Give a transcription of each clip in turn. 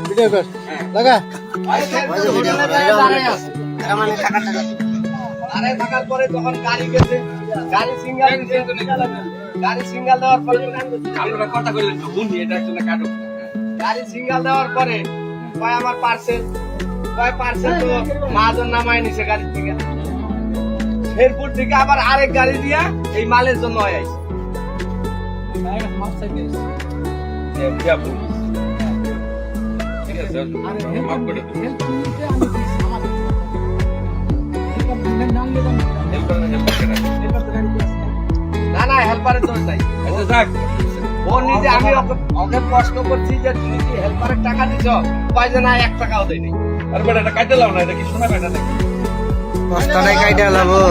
video কর লাগা আরে থাকার পরে যখন গাড়ি গেছে গাড়ি সিঙ্গেল দেওয়ার পরে আপনারা কথা বললেন বুঝি এটা একটা কাটো গাড়ি সিঙ্গেল দেওয়ার পরে কয় আমার পার্সেল তো মাজন নামায় নিছে গাড়ি থেকে শেরপুর থেকে আবার আরেক গাড়ি দিয়া এই মালের জন্য আইছে ঠিক আছে মাফ করে দিন না হেল্পারের দোষ নাই আচ্ছা যাক ও নিজে আমি ওকে প্রশ্ন করছি যে তুমি কি হেল্পারের টাকা দিছ কয় যে না 1 টাকাও দেয়নি আর বেটা এটা কাটে লাও না এটা কি শোনা বেটা নাকি কষ্টটাই কাইটা লাবো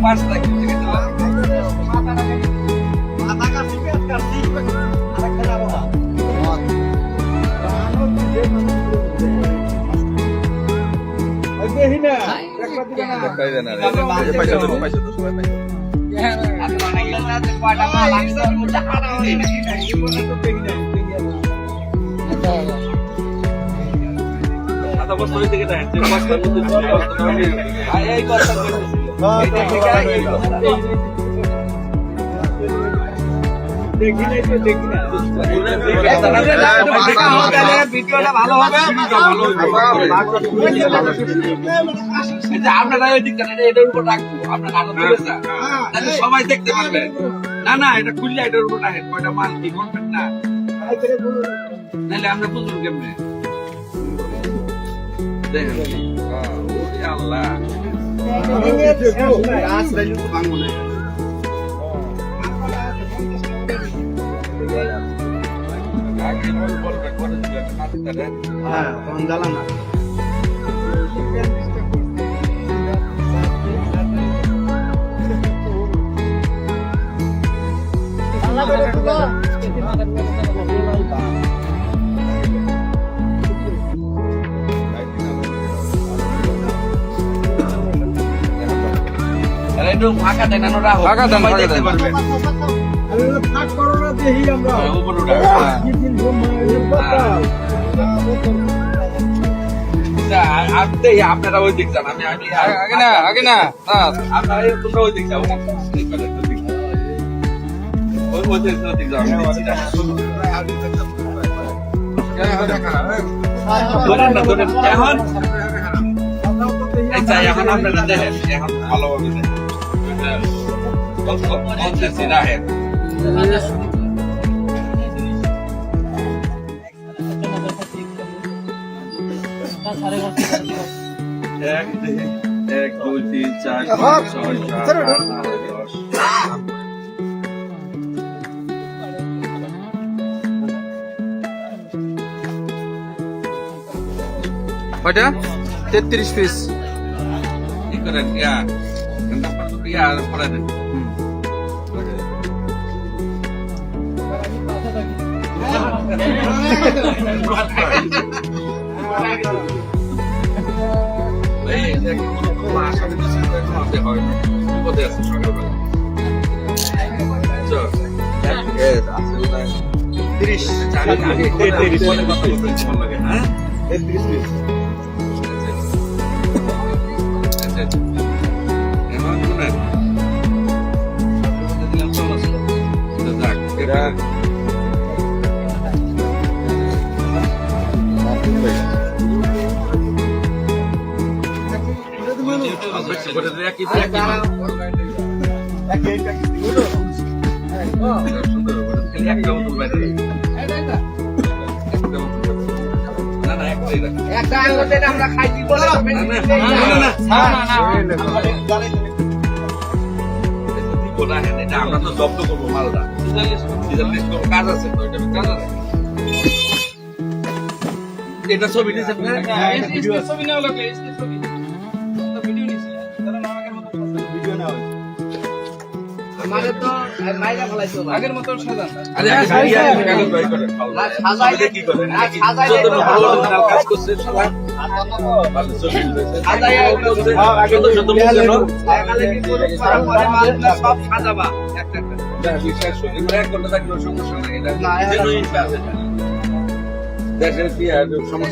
পাঁচ লাখ থেকে দিলাম মাথা কাটছি পেট কাটছি আরেকটা যাবো না পয়সা তো সবাই পাই আধা বছর থেকে দেখেন যে পাঁচটার মধ্যে এই কথা দেখি না ভিডিওটা ভালো হবে আপনারা ওই দিকটা এটার উপর রাখবো আপনার আনন্দ হয়েছে তাহলে সবাই দেখতে পারবে না এটা খুললে এটার উপর রাখেন কয়টা মাল কি করবেন না নাহলে আমরা বুঝুন কেমনে দেখেন আল্লাহ জ্বালানা একটু ফাঁকা দেন ফাঁকা দেন দেখতে পারবে উপর উঠা আপনারা ওই দিক যান আমি আগে না আপনারা তোমরা ওই দিক যাও ওই দিক যাও এখন এখন আপনারা দেখেন এখন ভালোভাবে দেখেন রাখেন এক দুই তিন চার পাঁচ ছয় সাত আট নয় 10 কয়টা 33 পিস কি করেন পরে দেন বিপদে আছে সকালবেলা একটা আঙ্গুল আমরা খাইছি বলে আমরা তো জব্দ করবো মালটা কাজ আছে তো এটা ছবি নিয়েছেন ছবি নেওয়া লোকে ছবি ভিডিও নিছি ভিডিও না হয় আমাদের তো মাইরা ফলাইছো আগের মত সাজা আরে কাগজ বাই করে সাজাইলে কি করে সাজাইলে ভালো কাজ করছে সবাই ভালো ছবি দিয়েছে সাজাইয়া করছে আগে তো যত বুঝলো তাহলে কি করে পরে মালগুলো সব সাজাবা একটা বিশ্বাস করি এক ঘন্টা থাকলে সমস্যা নেই এটা জেনুইন কাজ এটা দেশের কি আর সমস্যা